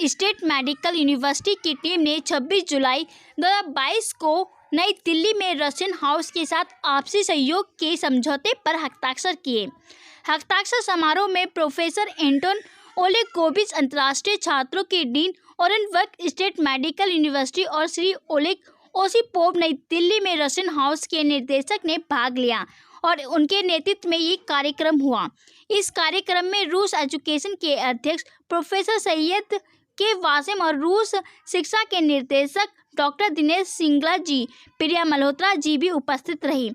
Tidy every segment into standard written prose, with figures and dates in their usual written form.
State medical university की team ने 26 जुलाई 2022 को नई दिल्ली में रशियन हाउस के साथ आपसी सहयोग के समझौते पर हस्ताक्षर किए। हस्ताक्षर समारोह में प्रोफेसर एंटोन ओलेगोविच, अंतर्राष्ट्रीय छात्रों के dean Orenburg state medical university, और श्री ओलेग ओसिपोव, नई दिल्ली में रशियन हाउस के निर्देशक ने भाग लिया और उनके नेतृत्व में ये कार्यक्रम हुआ। इस कार्यक्रम में रूस एजुकेशन के अध्यक्ष प्रोफेसर सैयद के वासिम और रूस शिक्षा के निर्देशक डॉक्टर दिनेश सिंगला जी, प्रिया मल्होत्रा जी भी उपस्थित रही।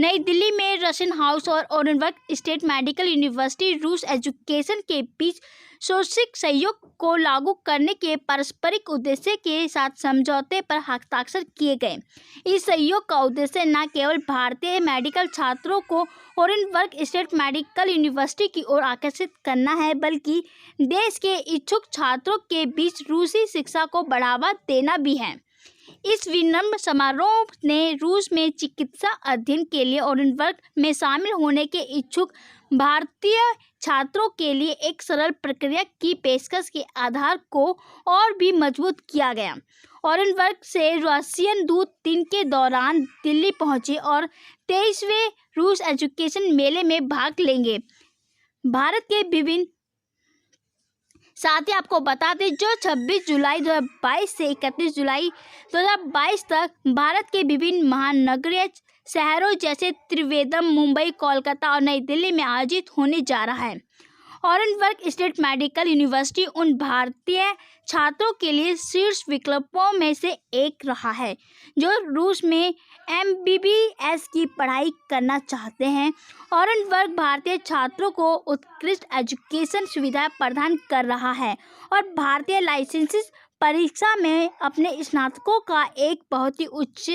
नई दिल्ली में रशियन हाउस और ओरेनबर्ग स्टेट मेडिकल यूनिवर्सिटी रूस एजुकेशन के बीच शैक्षिक सहयोग को लागू करने के पारस्परिक उद्देश्य के साथ समझौते पर हस्ताक्षर किए गए। इस सहयोग का उद्देश्य न केवल भारतीय मेडिकल छात्रों को ओरेनबर्ग स्टेट मेडिकल यूनिवर्सिटी की ओर आकर्षित करना है, बल्कि देश के इच्छुक छात्रों के बीच रूसी शिक्षा को बढ़ावा देना भी है। इस विनम्र समारोह ने रूस में चिकित्सा अध्ययन के लिए ओरेनबर्ग में शामिल होने के इच्छुक भारतीय छात्रों के लिए एक सरल प्रक्रिया की पेशकश के आधार को और भी मजबूत किया गया। ओरेनबर्ग से रशियन दूत दिन के दौरान दिल्ली पहुंचे और 23वें रूस एजुकेशन मेले में भाग लेंगे। भारत के विभिन्न साथ ही आपको बता दें, जो 26 जुलाई 2022 से 31 जुलाई 2022 तक भारत के विभिन्न महानगरीय शहरों जैसे त्रिवेंद्रम, मुंबई, कोलकाता और नई दिल्ली में आयोजित होने जा रहा है। ओरेनबर्ग स्टेट मेडिकल यूनिवर्सिटी उन भारतीय छात्रों के लिए शीर्ष विकल्पों में से एक रहा है जो रूस में MBBS की पढ़ाई करना चाहते हैं। ओरेनबर्ग भारतीय छात्रों को उत्कृष्ट एजुकेशन सुविधाएं प्रदान कर रहा है और भारतीय लाइसेंस परीक्षा में अपने स्नातकों का एक बहुत ही उच्च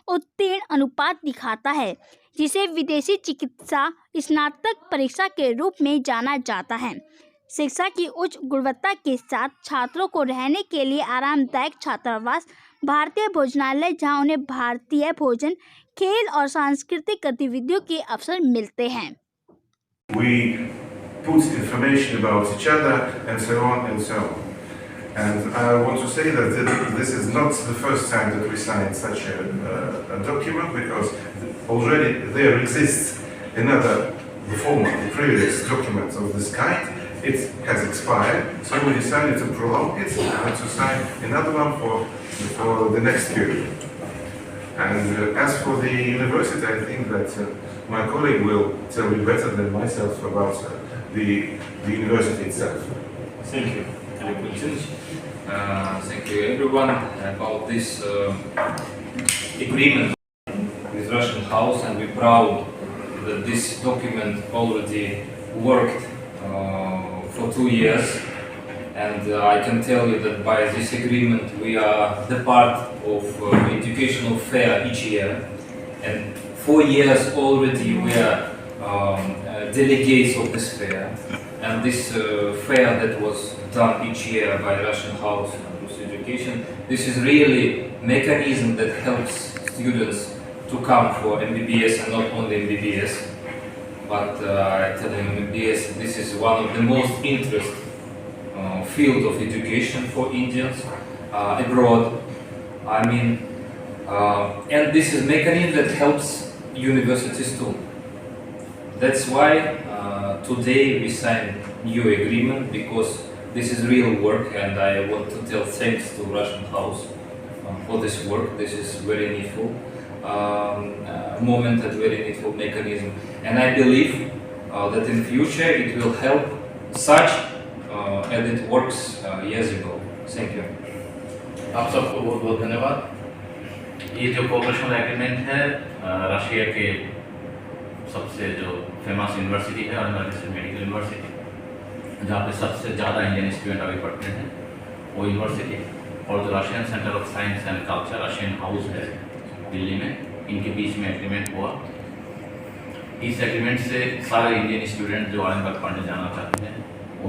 उत्तीर्ण अनुपात दिखाता है, जिसे विदेशी चिकित्सा स्नातक परीक्षा के रूप में जाना जाता है। शिक्षा की उच्च गुणवत्ता के साथ छात्रों को रहने के लिए आरामदायक छात्रावास, भारतीय भोजनालय जहां उन्हें भारतीय भोजन, खेल और सांस्कृतिक गतिविधियों के अवसर मिलते हैं। We put information about each other and so on and so on. And I want to say that this is not the first time that we signed such a document, because already there exists the former, the previous documents of this kind. It has expired, so we decided to prolong it and to sign another one for the next period. And as for the university, I think that my colleague will tell you better than myself about the university itself. Thank you. Thank you everyone about this agreement with Russian House, and we're proud that this document already worked for 2 years, and I can tell you that by this agreement we are the part of educational fair each year, and 4 years already we are delegates of this fair. And this fair that was done each year by Russian House and Rus Education, this is really mechanism that helps students to come for MBBS, and not only MBBS, but I tell you, MBBS, this is one of the most interest field of education for Indians abroad. I mean, and this is mechanism that helps universities too. That's why today we signed new agreement, because this is real work, and I want to tell thanks to Russian House for this work. This is very needful moment and very needful mechanism, and I believe that in future it will help such as it works years ago. Thank you. आप सबको बहुत बहुत धन्यवाद। ये जो cooperation agreement है Russia के सबसे जो फेमस यूनिवर्सिटी है, ओरेनबर्ग मेडिकल यूनिवर्सिटी, जहाँ पे सबसे ज़्यादा इंडियन स्टूडेंट अभी पढ़ते हैं, वो यूनिवर्सिटी, और जो Russian centre of science and culture Russian house है दिल्ली में, इनके बीच में एग्रीमेंट हुआ। इस एग्रीमेंट से सारे इंडियन स्टूडेंट जो ओरेनबर्ग पढ़ने जाना चाहते हैं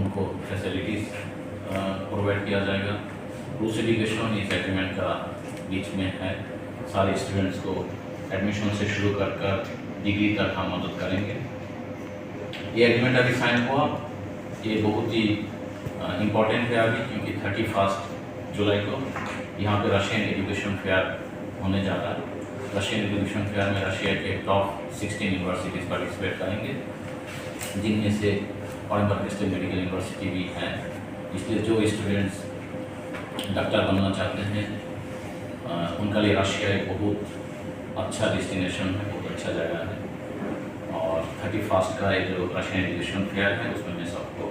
उनको फैसिलिटीज़ प्रोवाइड किया जाएगा। रूस एजुकेशन इस एग्रीमेंट का बीच में है, सारे स्टूडेंट्स को एडमिशन से शुरू कर डिग्री तक हम मदद करेंगे। ये एग्रीमेंट अभी साइन हुआ, ये बहुत ही इम्पॉर्टेंट है अभी, क्योंकि 31 जुलाई को यहाँ पे रशियन एजुकेशन फेयर होने जा रहा है। रशियन एजुकेशन फेयर में रशिया के टॉप 16 यूनिवर्सिटीज़ पार्टिसिपेट करेंगे, जिनमें से ऑरेंबर्ग स्टेट मेडिकल यूनिवर्सिटी भी है। इसलिए जो स्टूडेंट्स डॉक्टर बनना चाहते हैं उनका लिए रशिया एक बहुत अच्छा डेस्टिनेशन है, बहुत अच्छा जगह है। और 31 का एक जो रशियन एजुकेशन फेयर है उसमें मैं सबको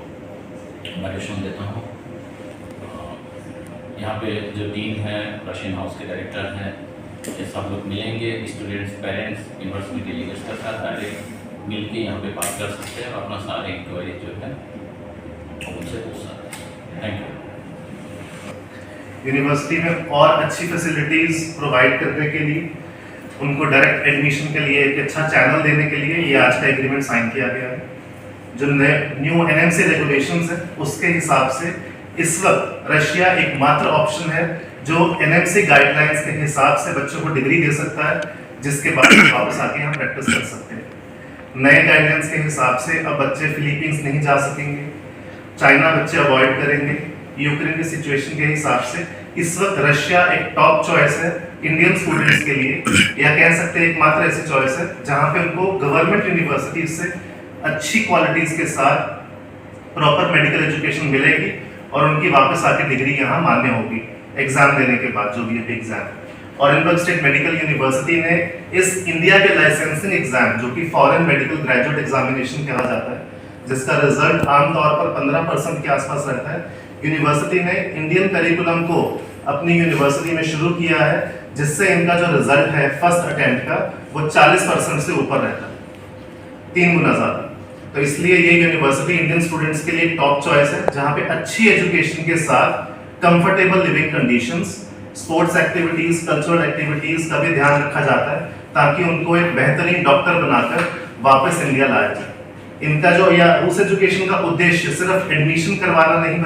इन्विटेशन देता हूँ। यहाँ पे जो डीन है, रशियन हाउस के डायरेक्टर हैं, ये सब लोग मिलेंगे। स्टूडेंट्स, पेरेंट्स, यूनिवर्सिटी डेलीगेट्स के साथ डायरेक्ट मिल के यहाँ पे बात कर सकते हैं और अपना सारे इंक्वायरी जो है उनसे पूछ सकते हैं। Thank you. यूनिवर्सिटी में और अच्छी फैसिलिटीज़ प्रोवाइड करने के लिए, उनको डायरेक्ट एडमिशन के लिए एक अच्छा चैनल देने के लिए ये आज का एग्रीमेंट साइन किया गया है। जो न्यू एनएमसी रेगुलेशंस है उसके हिसाब से इस वक्त रशिया एकमात्र ऑप्शन है जो एनएमसी गाइडलाइंस के हिसाब से बच्चों को डिग्री दे सकता है, जिसके बाद वापस आके हम प्रैक्टिस कर सकते हैं। नए गाइडलाइंस के हिसाब से अब बच्चे फिलीपींस नहीं जा सकेंगे, चाइना बच्चे अवॉइड करेंगे। यूक्रेन की सिचुएशन के हिसाब से इस वक्त रशिया एक टॉप चॉइस है इंडियन स्टूडेंट्स के लिए, या कह सकते हैं एकमात्र ऐसी चॉइस है जहां पे उनको गवर्नमेंट यूनिवर्सिटीज से अच्छी क्वालिटीज के साथ प्रॉपर मेडिकल एजुकेशन मिलेगी और उनकी वापस आके डिग्री यहाँ मान्य होगी एग्जाम देने के बाद, जो भी है एग्जाम। ऑरेंबर्ग स्टेट मेडिकल यूनिवर्सिटी ने इस इंडिया के लाइसेंसिंग एग्जाम, जो कि फॉरेन मेडिकल ग्रेजुएट एग्जामिनेशन कहा जाता है, जिसका रिजल्ट आमतौर पर 15% के आसपास रहता है, यूनिवर्सिटी ने इंडियन करिकुलम को अपनी यूनिवर्सिटी में शुरू किया है, जिससे इनका जो रिजल्ट है फर्स्ट अटेम्प्ट का वो 40% से ऊपर रहता है, 3 गुना ज़्यादा। तो इसलिए ये यूनिवर्सिटी इंडियन स्टूडेंट्स के लिए टॉप चॉइस है, जहाँ पे अच्छी एजुकेशन के साथ comfortable living conditions, sports activities, cultural activities का भी ध्यान रखा जाता है, ताकि उनको एक बेहतरीन डॉक्टर बनाकर वापस इंडिया लाया जाए। इनका जो या उस एजुकेशन का उद्देश्य सिर्फ एडमिशन करवाना नहीं,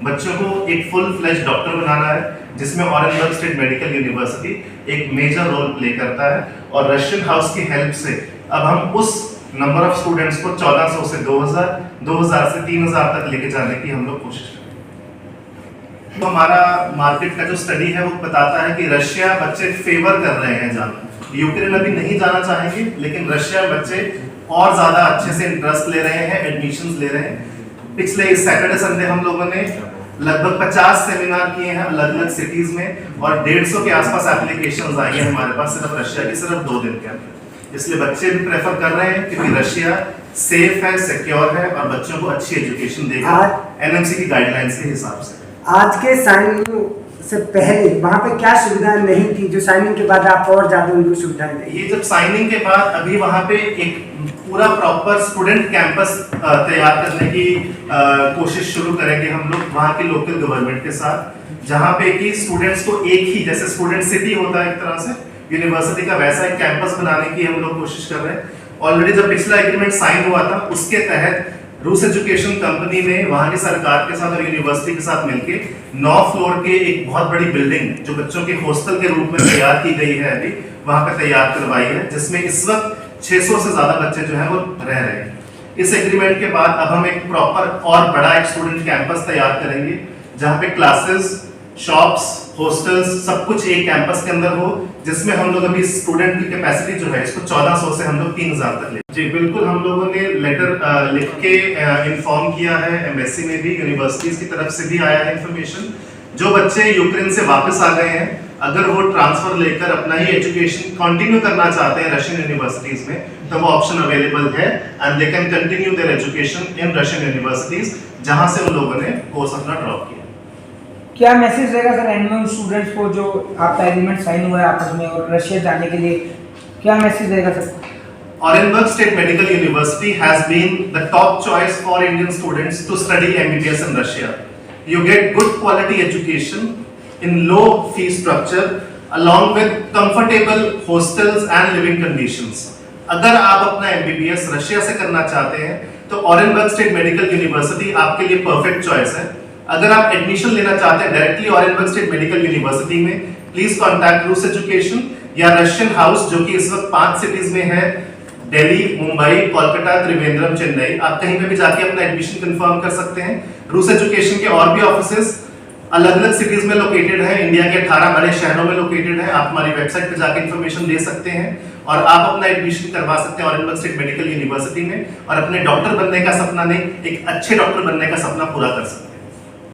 बच्चों को एक फुल फ्लेज डॉक्टर बनाना है, जिसमें ऑरेंबर्ग स्टेट मेडिकल यूनिवर्सिटी एक मेजर रोल प्ले करता है। और रशियन हाउस की हेल्प से अब हम उस नंबर ऑफ स्टूडेंट्स को 1400 से 2000 से 3000 तक लेके जाने की हम लोग कोशिश करें। तो हमारा मार्केट का जो स्टडी है वो बताता है कि रशिया बच्चे फेवर कर रहे हैं जाना, यूक्रेन अभी नहीं जाना चाहेंगे, लेकिन रशिया बच्चे और ज्यादा अच्छे से इंटरेस्ट ले रहे हैं, एडमिशंस ले रहे हैं। पिछले इस सैटरडे संडे हम लोगों ने लगभग 50 सेमिनार किए हैं अलग अलग सिटीज में, और 150 के आसपास एप्लीकेशंस आई हैं हमारे पास सिर्फ रशिया की, सिर्फ 2 दिन के अंदर। इसलिए बच्चे भी प्रेफर कर रहे हैं, क्योंकि रशिया सेफ है, सिक्योर है और बच्चों को अच्छी एजुकेशन देगा एनएमसी की गाइडलाइंस के हिसाब से। आज के साइनिंग से पहले वहाँ पे क्या सुविधाएं नहीं थी जो साइनिंग के बाद आप और ज्यादा उनको सुविधाएं दें? ये जब साइनिंग के बाद अभी वहाँ पे एक पूरा प्रॉपर स्टूडेंट कैंपस तैयार करने की कोशिश शुरू करेंगे हम लोग वहाँ की लोकल गवर्नमेंट के साथ, जहाँ पे कि स्टूडेंट्स को एक ही, जैसे स्टूडेंट सिटी होता है एक तरह से यूनिवर्सिटी का, वैसा एक कैंपस बनाने की हम लोग कोशिश कर रहे हैं। ऑलरेडी जब पिछला एग्रीमेंट साइन हुआ था उसके तहत रूस एजुकेशन कंपनी ने वहां की सरकार के साथ और यूनिवर्सिटी के साथ मिलके 9 फ्लोर के एक बहुत बड़ी बिल्डिंग, जो बच्चों के हॉस्टल के रूप में तैयार की गई है, अभी वहां पे तैयार करवाई है, जिसमें इस वक्त 600 से ज्यादा बच्चे जो है वो रह रहे हैं। इस एग्रीमेंट के बाद अब हम एक प्रॉपर और बड़ा एक स्टूडेंट कैंपस तैयार करेंगे, जहाँ पे क्लासेस, शॉप्स, हॉस्टल्स सब कुछ एक कैंपस के अंदर हो, जिसमें हम लोग अभी स्टूडेंट की कैपेसिटी जो है इसको 1400 से हम लोग 3000 तक ले। जी बिल्कुल, हम लोगों ने लेटर लिख के इन्फॉर्म किया है, एम्बेसी में भी, यूनिवर्सिटीज की तरफ से भी आया है इन्फॉर्मेशन। जो बच्चे यूक्रेन से वापस आ गए हैं, अगर वो ट्रांसफर लेकर अपना ही एजुकेशन कंटिन्यू करना चाहते हैं रशियन यूनिवर्सिटीज में, तो वो ऑप्शन अवेलेबल है and they can continue there education in Russian universities, जहां से उन लोगों ने कोर्स अपना ड्रॉप किया। क्या मैसेज रहेगा सर एनएमयू स्टूडेंट्स को, जो आपका एग्रीमेंट साइन हुआ है आपस में और रशिया जाने के लिए, क्या मैसेज रहेगा sir? Orenburg State Medical University has been the top choice for Indian students to study MBBS in Russia. You get good quality education in low fee structure along with comfortable hostels and living conditions. अगर आप अपना MBBS Russia से करना चाहते हैं तो Orenburg State Medical University आपके लिए परफेक्ट चॉइस है। अगर आप एडमिशन लेना चाहते हैं डायरेक्टली ऑरेंबर्ग स्टेट मेडिकल यूनिवर्सिटी में, प्लीज कॉन्टैक्ट रूस एजुकेशन या रशियन हाउस, जो कि इस वक्त 5 सिटीज में है, दिल्ली, मुंबई, कोलकाता, त्रिवेंद्रम, चेन्नई, आप कहीं पे भी जाके अपना एडमिशन कंफर्म कर सकते हैं। रूस एजुकेशन के और भी ऑफिसेस अलग अलग सिटीज में लोकेटेड है, इंडिया के 18 बड़े शहरों में लोकेटेड है। आप हमारी वेबसाइट पे जाके इन्फॉर्मेशन ले सकते हैं और आप अपना एडमिशन करवा सकते हैं ऑरेंजबर्ग स्टेट मेडिकल यूनिवर्सिटी में और अपने डॉक्टर बनने का सपना नहीं, एक अच्छे डॉक्टर बनने का सपना पूरा कर सकते हैं।